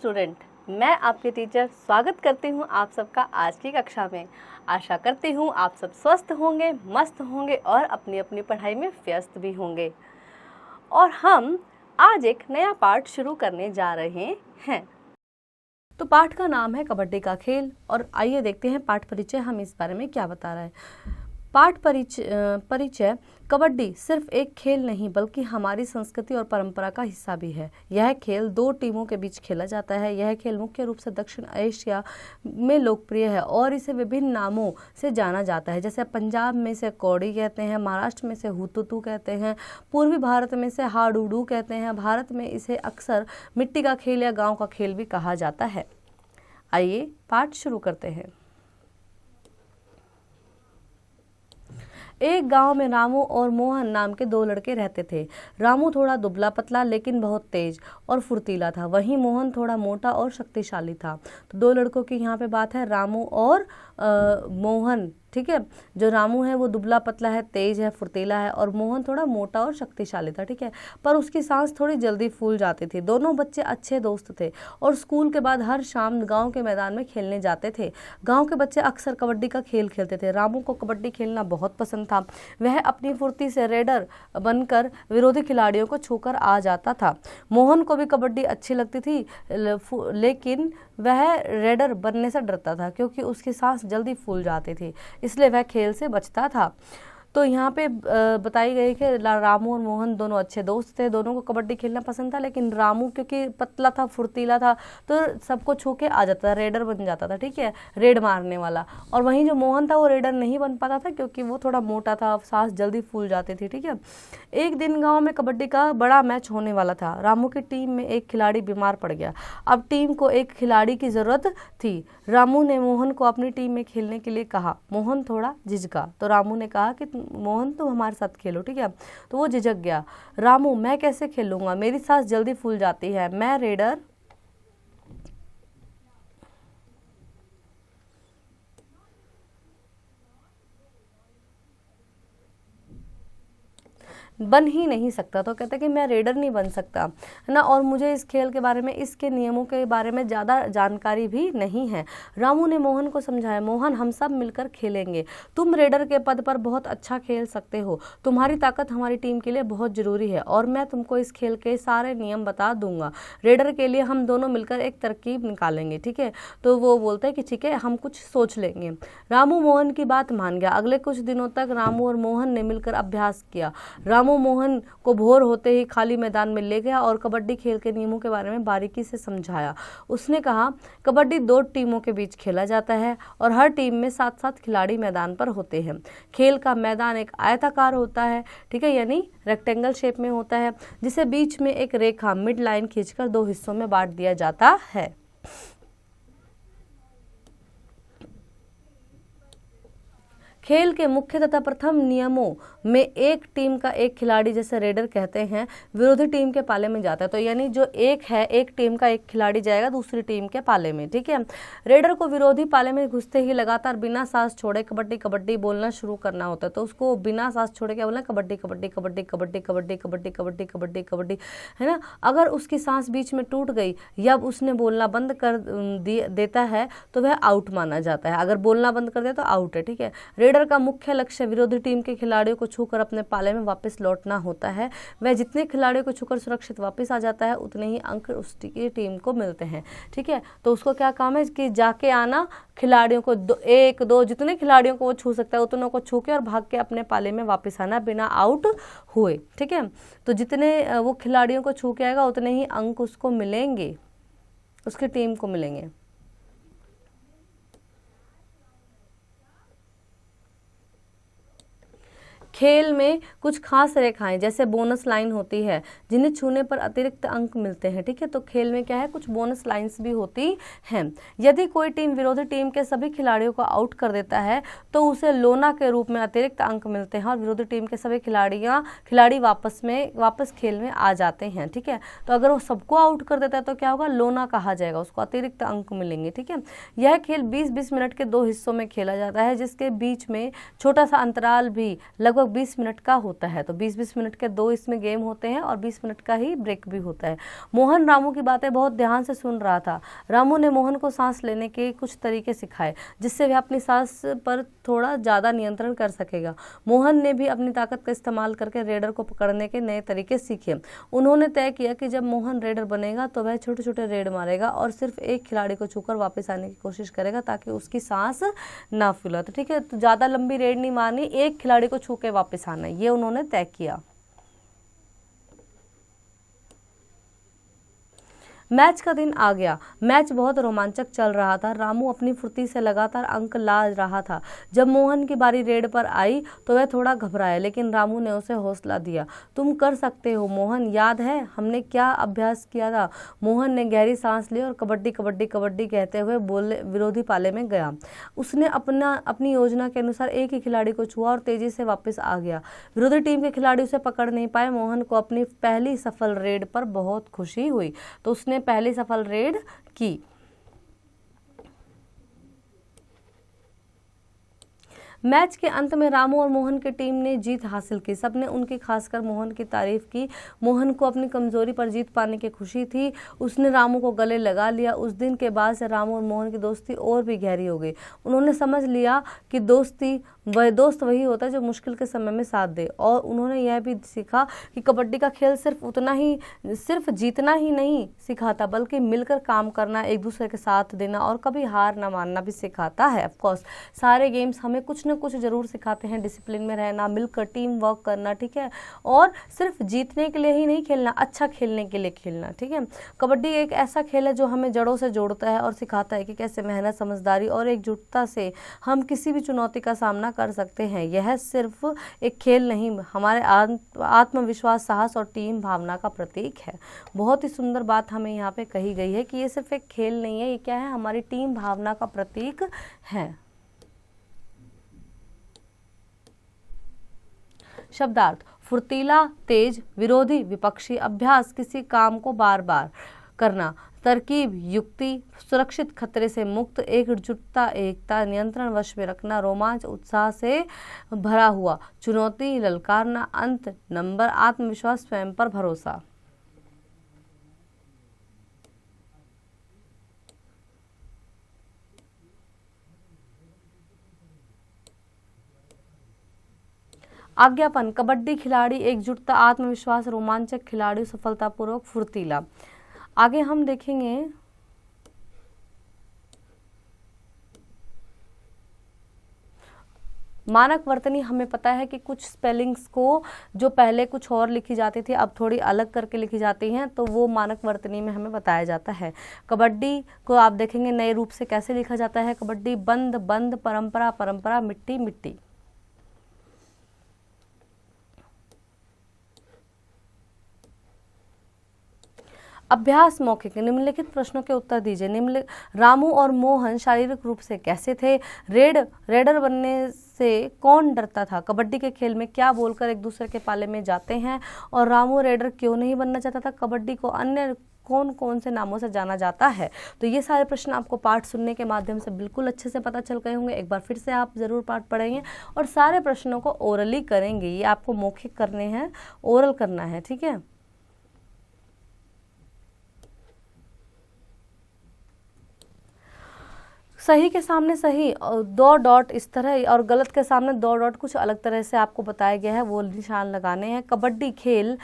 Student, मैं आपके teacher स्वागत करती हूँ आप सबका आज की कक्षा में। आशा करती हूँ आप सब स्वस्थ होंगे, मस्त होंगे और अपनी अपनी पढ़ाई में व्यस्त भी होंगे। और हम आज एक नया पाठ शुरू करने जा रहे हैं। तो पाठ का नाम है कबड्डी का खेल। और आइए देखते हैं पाठ परिचय हम इस बारे में क्या बता रहा है। पाठ परिचय कबड्डी सिर्फ एक खेल नहीं बल्कि हमारी संस्कृति और परंपरा का हिस्सा भी है। यह खेल दो टीमों के बीच खेला जाता है। यह खेल मुख्य रूप से दक्षिण एशिया में लोकप्रिय है और इसे विभिन्न नामों से जाना जाता है। जैसे पंजाब में से कौड़ी कहते हैं, महाराष्ट्र में से हुतुतु कहते हैं, पूर्वी भारत में से हाडूडू कहते हैं, भारत में इसे अक्सर मिट्टी का खेल या गाँव का खेल भी कहा जाता है। आइए पाठ शुरू करते हैं। एक गांव में रामू और मोहन नाम के दो लड़के रहते थे। रामू थोड़ा दुबला पतला लेकिन बहुत तेज और फुर्तीला था। वहीं मोहन थोड़ा मोटा और शक्तिशाली था। तो दो लड़कों की यहाँ पे बात है, रामू और मोहन। ठीक है, जो रामू है वो दुबला पतला है, तेज है, फुर्तीला है और मोहन थोड़ा मोटा और शक्तिशाली था। ठीक है, पर उसकी सांस थोड़ी जल्दी फूल जाती थी। दोनों बच्चे अच्छे दोस्त थे और स्कूल के बाद हर शाम गांव के मैदान में खेलने जाते थे। गांव के बच्चे अक्सर कबड्डी का खेल खेलते थे। रामू को कबड्डी खेलना बहुत पसंद था। वह अपनी फुर्ती से रेडर बनकर विरोधी खिलाड़ियों को छूकर आ जाता था। मोहन को भी कबड्डी अच्छी लगती थी लेकिन वह रेडर बनने से डरता था क्योंकि उसकी सांस जल्दी फूल जाती थी, इसलिए वह खेल से बचता था। तो यहाँ पे बताई गई कि रामू और मोहन दोनों अच्छे दोस्त थे। दोनों को कबड्डी खेलना पसंद था, लेकिन रामू क्योंकि पतला था, फुर्तीला था, तो सबको छू के आ जाता था, रेडर बन जाता था। ठीक है, रेड मारने वाला। और वहीं जो मोहन था वो रेडर नहीं बन पाता था क्योंकि वो थोड़ा मोटा था, सांस जल्दी फूल जाती थी। ठीक है, एक दिन गाँव में कबड्डी का बड़ा मैच होने वाला था। रामू की टीम में एक खिलाड़ी बीमार पड़ गया। अब टीम को एक खिलाड़ी की जरूरत थी। रामू ने मोहन को अपनी टीम में खेलने के लिए कहा। मोहन थोड़ा झिझका तो रामू ने कहा कि मोहन तुम हमारे साथ खेलो। ठीक है, तो वो झिझक गया। रामू, मैं कैसे खेलूंगा, मेरी सांस जल्दी फूल जाती है, मैं रेडर बन ही नहीं सकता। तो कहता है कि मैं रेडर नहीं बन सकता, है ना, और मुझे इस खेल के बारे में, इसके नियमों के बारे में ज़्यादा जानकारी भी नहीं है। रामू ने मोहन को समझाया, मोहन हम सब मिलकर खेलेंगे, तुम रेडर के पद पर बहुत अच्छा खेल सकते हो, तुम्हारी ताकत हमारी टीम के लिए बहुत ज़रूरी है और मैं तुमको इस खेल के सारे नियम बता दूंगा। रेडर के लिए हम दोनों मिलकर एक तरकीब निकालेंगे। ठीक है, तो वो बोलते हैं कि ठीक है, हम कुछ सोच लेंगे। रामू मोहन की बात मान गया। अगले कुछ दिनों तक रामू और मोहन ने मिलकर अभ्यास किया। रामू मोहन को भोर होते ही खाली मैदान में ले गया और कबड्डी खेल के नियमों के बारे में बारीकी से समझाया। उसने कहा, कबड्डी दो टीमों के बीच खेला जाता है और हर टीम में 7-7 खिलाड़ी मैदान पर होते हैं। खेल का मैदान एक आयताकार होता है, ठीक है, यानी रेक्टेंगल शेप में होता है, जिसे बीच में एक रेखा मिड लाइन खींचकर दो हिस्सों में बांट दिया जाता है। खेल के मुख्य तथा प्रथम नियमों में एक टीम का एक खिलाड़ी, जैसे रेडर कहते हैं, विरोधी टीम के पाले में जाता है। तो यानी जो एक है, एक टीम का एक खिलाड़ी जाएगा दूसरी टीम के पाले में। ठीक है, रेडर को विरोधी पाले में घुसते ही लगातार बिना सांस छोड़े कबड्डी कबड्डी बोलना शुरू करना होता है। तो उसको बिना सांस छोड़े क्या बोलना, कबड्डी कबड्डी कबड्डी कबड्डी कबड्डी कबड्डी कबड्डी कबड्डी कबड्डी, है ना। अगर उसकी सांस बीच में टूट गई या उसने बोलना बंद कर देता है तो वह आउट माना जाता है। अगर बोलना बंद कर दे तो आउट है। ठीक है, रेडर का मुख्य लक्ष्य विरोधी टीम के खिलाड़ियों को छूकर अपने पाले में वापस लौटना होता है। वह जितने खिलाड़ियों को छूकर सुरक्षित वापस आ जाता है उतने ही अंक उसकी टीम को मिलते हैं। ठीक है, तो उसको क्या काम है कि जाके आना, खिलाड़ियों को एक दो जितने खिलाड़ियों को वो छू सकता है उतनों को छू के और भाग के अपने पाले में वापस आना बिना आउट हुए। ठीक है, तो जितने वो खिलाड़ियों को छू के आएगा उतने ही अंक उसको मिलेंगे, उसकी टीम को मिलेंगे। खेल में कुछ खास रेखाएं जैसे बोनस लाइन होती है जिन्हें छूने पर अतिरिक्त अंक मिलते हैं। ठीक है, तो खेल में क्या है, कुछ बोनस लाइंस भी होती हैं। यदि कोई टीम विरोधी टीम के सभी खिलाड़ियों को आउट कर देता है तो उसे लोना के रूप में अतिरिक्त अंक मिलते हैं और विरोधी टीम के सभी खिलाड़ी वापस खेल में आ जाते हैं। ठीक है, तो अगर वो सबको आउट कर देता है तो क्या होगा, लोना कहा जाएगा, उसको अतिरिक्त अंक मिलेंगे। ठीक है, यह खेल 20-20 मिनट के दो हिस्सों में खेला जाता है जिसके बीच में छोटा सा अंतराल भी लगभग लगभग 20 मिनट का होता है। तो 20-20 मिनट के 2 इसमें गेम होते हैं और 20 मिनट का ही ब्रेक भी होता है। मोहन रामू की बातें बहुत ध्यान से सुन रहा था। रामू ने मोहन को सांस लेने के कुछ तरीके सिखाए जिससे वह अपनी सांस पर थोड़ा ज़्यादा नियंत्रण कर सकेगा। मोहन ने भी अपनी ताकत का इस्तेमाल करके रेडर को पकड़ने के नए तरीके सीखे। उन्होंने तय किया कि जब मोहन रेडर बनेगा तो वह छोटे छोटे रेड मारेगा और सिर्फ एक खिलाड़ी को छूकर वापस आने की कोशिश करेगा ताकि उसकी सांस ना फूले। तो ठीक है, तो ज़्यादा लंबी रेड नहीं मारनी, एक खिलाड़ी को छू के वापस आना, ये उन्होंने तय किया। मैच का दिन आ गया। मैच बहुत रोमांचक चल रहा था। रामू अपनी फुर्ती से लगातार अंक ला रहा था। जब मोहन की बारी रेड पर आई तो वह थोड़ा घबराया, लेकिन रामू ने उसे हौसला दिया। तुम कर सकते हो मोहन, याद है हमने क्या अभ्यास किया था। मोहन ने गहरी सांस ली और कबड्डी कबड्डी कबड्डी कहते हुए विरोधी पाले में गया। उसने अपनी योजना के अनुसार एक ही खिलाड़ी को छुआ और तेजी से वापस आ गया। विरोधी टीम के खिलाड़ी उसे पकड़ नहीं पाए। मोहन को अपनी पहली सफल रेड पर बहुत खुशी हुई, तो उसने पहली सफल रेड की। मैच के अंत में रामू और मोहन की टीम ने जीत हासिल की। सबने उनकी, खासकर मोहन की तारीफ की। मोहन को अपनी कमजोरी पर जीत पाने की खुशी थी। उसने रामू को गले लगा लिया। उस दिन के बाद से रामू और मोहन की दोस्ती और भी गहरी हो गई। उन्होंने समझ लिया कि दोस्त वही होता है जो मुश्किल के समय में साथ दे। और उन्होंने यह भी सीखा कि कबड्डी का खेल सिर्फ जीतना ही नहीं सिखाता, बल्कि मिलकर काम करना, एक दूसरे के साथ देना और कभी हार ना मानना भी सिखाता है। ऑफकोर्स सारे गेम्स हमें कुछ न कुछ जरूर सिखाते हैं, डिसिप्लिन में रहना, मिलकर टीम वर्क करना, ठीक है, और सिर्फ जीतने के लिए ही नहीं खेलना, अच्छा खेलने के लिए खेलना, ठीक है। कबड्डी एक ऐसा खेल है जो हमें जड़ों से जोड़ता है और सिखाता है कि कैसे मेहनत, समझदारी और एकजुटता से हम किसी भी चुनौती का सामना कर सकते हैं। यह सिर्फ एक खेल नहीं, हमारे आत्मविश्वास, साहस और टीम भावना का प्रतीक है। बहुत ही सुंदर बात हमें यहाँ पे कही गई है कि ये सिर्फ एक खेल नहीं है, ये क्या है, हमारी टीम भावना का प्रतीक है। शब्दार्थ: फुर्तीला, तेज, विरोधी, विपक्षी, अभ्यास, किसी काम को बार बार करना, तरकीब, युक्ति, सुरक्षित, खतरे से मुक्त, एकजुटता, एकता, नियंत्रण वश में रखना, रोमांच, उत्साह से भरा हुआ, चुनौती, ललकारना, अंत, नंबर, आत्मविश्वास, स्वयं पर भरोसा। आज्ञापन: कबड्डी खिलाड़ी, एकजुटता, आत्मविश्वास, रोमांचक खिलाड़ी, सफलतापूर्वक, फुर्तीला। आगे हम देखेंगे मानक वर्तनी। हमें पता है कि कुछ स्पेलिंग्स को जो पहले कुछ और लिखी जाती थी अब थोड़ी अलग करके लिखी जाती हैं, तो वो मानक वर्तनी में हमें बताया जाता है। कबड्डी को आप देखेंगे नए रूप से कैसे लिखा जाता है। कबड्डी: बंद बंद, परंपरा परंपरा, मिट्टी मिट्टी। अभ्यास मौखिक: निम्नलिखित प्रश्नों के उत्तर दीजिए। रामू और मोहन शारीरिक रूप से कैसे थे? रेडर बनने से कौन डरता था? कबड्डी के खेल में क्या बोलकर एक दूसरे के पाले में जाते हैं? और रामू रेडर क्यों नहीं बनना चाहता था? कबड्डी को अन्य कौन कौन से नामों से जाना जाता है? तो ये सारे प्रश्न आपको पाठ सुनने के माध्यम से बिल्कुल अच्छे से पता चल गए होंगे। एक बार फिर से आप ज़रूर पाठ पढ़ेंगे और सारे प्रश्नों को ओरली करेंगे। ये आपको मौखिक करने हैं, ओरल करना है, ठीक है। सही के सामने सही और 2 डॉट इस तरह, और गलत के सामने 2 डॉट कुछ अलग तरह से आपको बताया गया है, वो निशान लगाने हैं। कबड्डी खेल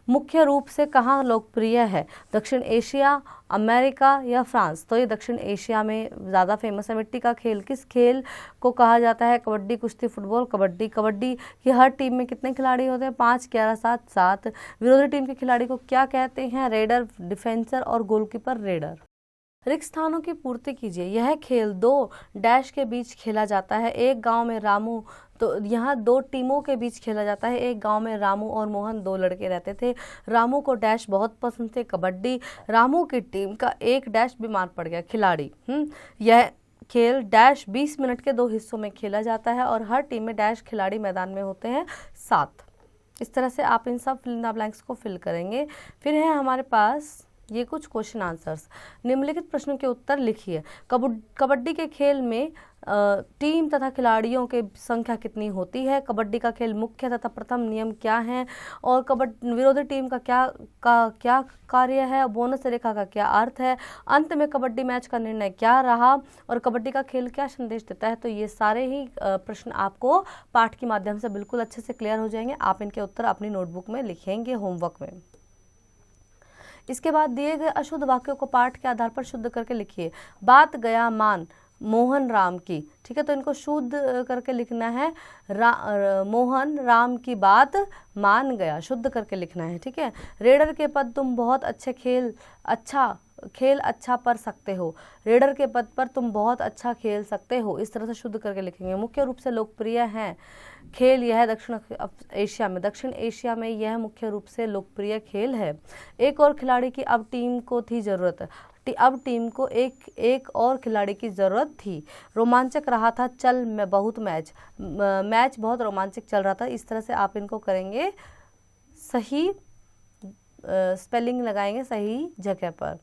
मुख्य रूप से कहाँ लोकप्रिय है? दक्षिण एशिया, अमेरिका या फ्रांस? तो ये दक्षिण एशिया में ज़्यादा फेमस है। मिट्टी का खेल किस खेल को कहा जाता है? कबड्डी, कुश्ती, फुटबॉल, कबड्डी। कबड्डी की हर टीम में कितने खिलाड़ी होते हैं? 5, 11, 7, 7। विरोधी टीम के खिलाड़ी को क्या कहते हैं? रेडर, डिफेंसर और गोलकीपर रेडर। रिक्त स्थानों की पूर्ति कीजिए। यह खेल 2 डैश के बीच खेला जाता है। एक गांव में रामू, तो यहाँ 2 टीमों के बीच खेला जाता है। एक गांव में रामू और मोहन 2 लड़के रहते थे। रामू को डैश बहुत पसंद थे। कबड्डी: रामू की टीम का एक डैश बीमार पड़ गया खिलाड़ी। यह खेल डैश 20 मिनट के 2 हिस्सों में खेला जाता है और हर टीम में डैश खिलाड़ी मैदान में होते हैं 7। इस तरह से आप इन सब फिल इन द ब्लैंक्स को फिल करेंगे। फिर है हमारे पास ये कुछ क्वेश्चन आंसर्स। निम्नलिखित प्रश्नों के उत्तर लिखिए। कबड्डी के खेल में टीम तथा खिलाड़ियों की संख्या कितनी होती है? कबड्डी का खेल मुख्य तथा प्रथम नियम क्या है? और विरोधी टीम का क्या कार्य है? बोनस रेखा का क्या अर्थ है? अंत में कबड्डी मैच का निर्णय क्या रहा? और कबड्डी का खेल क्या संदेश देता है? तो ये सारे ही प्रश्न आपको पाठ के माध्यम से बिल्कुल अच्छे से क्लियर हो जाएंगे। आप इनके उत्तर अपनी नोटबुक में लिखेंगे होमवर्क में। इसके बाद दिए गए अशुद्ध वाक्यों को पाठ के आधार पर शुद्ध करके लिखिए। बात गया मान मोहन राम की, ठीक है, तो इनको शुद्ध करके लिखना है। मोहन राम की बात मान गया, शुद्ध करके लिखना है, ठीक है। रेडर के पद तुम बहुत अच्छे खेल अच्छा पर सकते हो। रेडर के पद पर तुम बहुत अच्छा खेल सकते हो, इस तरह से शुद्ध करके लिखेंगे। मुख्य रूप से लोकप्रिय है खेल यह दक्षिण एशिया में यह मुख्य रूप से लोकप्रिय खेल है। एक और खिलाड़ी की अब टीम को थी जरूरत, अब टीम को एक और खिलाड़ी की जरूरत थी। रोमांचक रहा था मैच बहुत रोमांचक चल रहा था। इस तरह से आप इनको करेंगे, सही स्पेलिंग लगाएंगे सही जगह पर।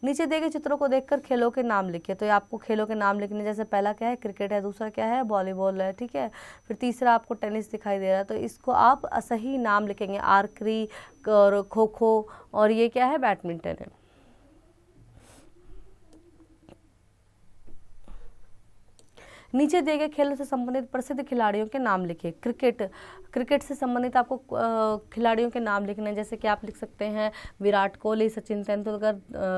नीचे दिए गए चित्रों को देखकर खेलों के नाम लिखिए। तो ये आपको खेलों के नाम लिखने, जैसे पहला क्या है क्रिकेट है, दूसरा क्या है वॉलीबॉल है, ठीक है, फिर तीसरा आपको टेनिस दिखाई दे रहा है, तो इसको आप सही नाम लिखेंगे, आर्चरी और खो खो, और ये क्या है बैडमिंटन है। नीचे दिए गए खेलों से संबंधित प्रसिद्ध खिलाड़ियों के नाम लिखिए। क्रिकेट से संबंधित आपको खिलाड़ियों के नाम लिखने हैं, जैसे कि आप लिख सकते हैं विराट कोहली, सचिन तेंदुलकर,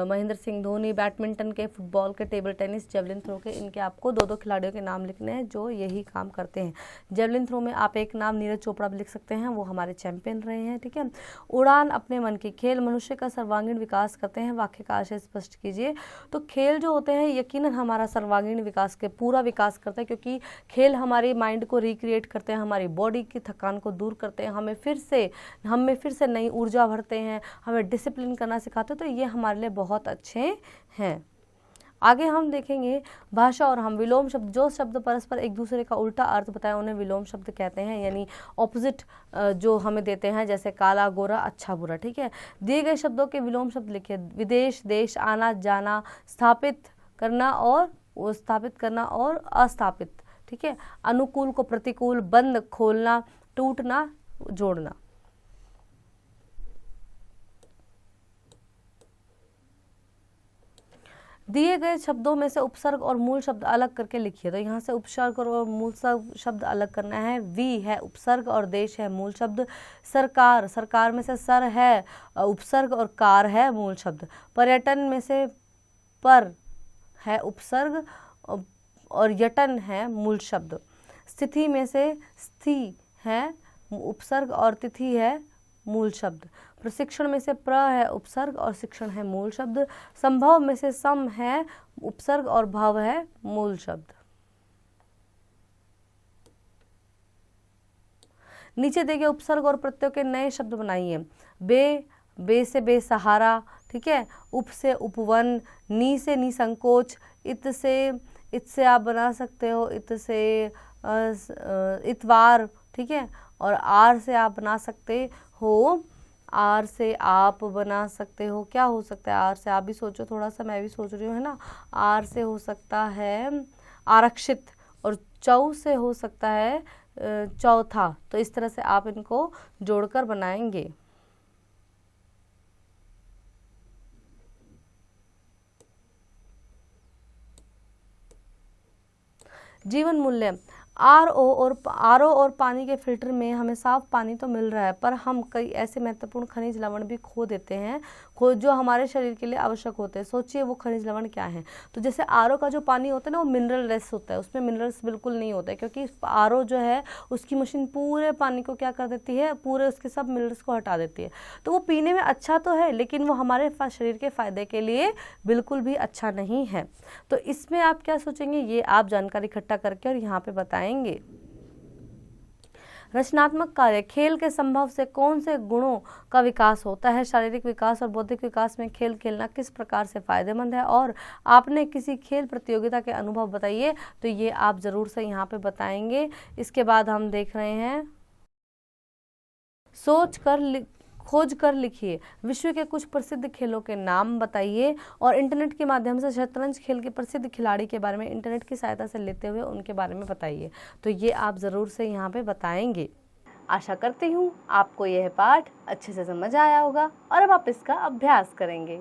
महेंद्र सिंह धोनी। बैडमिंटन के, फुटबॉल के, टेबल टेनिस, जेवलिन थ्रो के, इनके आपको दो खिलाड़ियों के नाम लिखने हैं जो यही काम करते हैं। जेवलिन थ्रो में आप एक नाम नीरज चोपड़ा भी लिख सकते हैं, वो हमारे चैंपियन रहे हैं, ठीक है। उड़ान अपने मन की, खेल मनुष्य का सर्वांगीण विकास करते हैं, वाक्य का आशय स्पष्ट कीजिए। तो खेल जो होते हैं यकीनन हमारा सर्वांगीण विकास के पूरा विकास करते हैं, क्योंकि खेल हमारे माइंड को रिक्रिएट करते हैं, हमारी बॉडी की थकान को दूर करते हैं, हमें फिर से नई ऊर्जा भरते हैं, हमें डिसिप्लिन करना सिखाते हैं, तो ये हमारे लिए बहुत अच्छे हैं। आगे हम देखेंगे भाषा और हम। विलोम शब्द, जो शब्द परस्पर एक दूसरे का उल्टा अर्थ बताए उन्हें विलोम शब्द कहते हैं, यानी ऑपोजिट जो हमें देते हैं, जैसे काला गोरा अच्छा बुरा, ठीक है। दिए गए शब्दों के विलोम शब्द लिखिए। विदेश, देश, आना जाना, स्थापित करना और अस्थापित, ठीक है। अनुकूल को प्रतिकूल, बंद खोलना, टूटना जोड़ना। दिए गए शब्दों में से उपसर्ग और मूल शब्द अलग करके लिखिए। तो यहाँ से उपसर्ग और मूल शब्द अलग करना है। वी है उपसर्ग और देश है मूल शब्द। सरकार में से सर है उपसर्ग और कार है मूल शब्द। पर्यटन में से पर है उपसर्ग और यटन है मूल शब्द। स्थिति में से स्थि है उपसर्ग और तिथि है मूल शब्द। प्रशिक्षण में से प्र है उपसर्ग और शिक्षण है मूल शब्द। संभव में से सम है उपसर्ग और भव है मूल शब्द। नीचे दिए गए उपसर्ग और प्रत्ययों के नए शब्द बनाइए। बे से बेसहारा, ठीक है। उप से उपवन, नी से निसंकोच, इत से आप बना सकते हो इत से इतवार, ठीक है। और आर से आप बना सकते हो, आर से आप बना सकते हो, क्या हो सकता है आर से, आप भी सोचो थोड़ा सा, मैं भी सोच रही हूँ, है ना। आर से हो सकता है आरक्षित, और चौ से हो सकता है चौथा। तो इस तरह से आप इनको जोड़कर बनाएंगे। जीवन मूल्य। आरओ और पानी के फिल्टर में हमें साफ पानी तो मिल रहा है, पर हम कई ऐसे महत्वपूर्ण खनिज लवण भी खो देते हैं जो हमारे शरीर के लिए आवश्यक होते हैं। सोचिए वो खनिज लवण क्या है। तो जैसे आरओ का जो पानी होता है ना, वो मिनरल लेस होता है, उसमें मिनरल्स बिल्कुल नहीं होते, क्योंकि आरओ जो है उसकी मशीन पूरे पानी को क्या कर देती है, पूरे उसके सब मिनरल्स को हटा देती है। तो वो पीने में अच्छा तो है, लेकिन वो हमारे शरीर के फायदे के लिए बिल्कुल भी अच्छा नहीं है। तो इसमें आप क्या सोचेंगे, ये आप जानकारी इकट्ठा करके और यहाँ पे बताएंगे। रचनात्मक कार्य। खेल के संभव से कौन से गुणों का विकास होता है? शारीरिक विकास और बौद्धिक विकास में खेल खेलना किस प्रकार से फायदेमंद है? और आपने किसी खेल प्रतियोगिता के अनुभव बताइए। तो ये आप जरूर से यहाँ पे बताएंगे। इसके बाद हम देख रहे हैं सोच कर खोज कर लिखिए। विश्व के कुछ प्रसिद्ध खेलों के नाम बताइए और इंटरनेट के माध्यम से शतरंज खेल के प्रसिद्ध खिलाड़ी के बारे में इंटरनेट की सहायता से लेते हुए उनके बारे में बताइए। तो ये आप ज़रूर से यहाँ पे बताएंगे। आशा करती हूँ आपको यह पाठ अच्छे से समझ आया होगा और अब आप इसका अभ्यास करेंगे।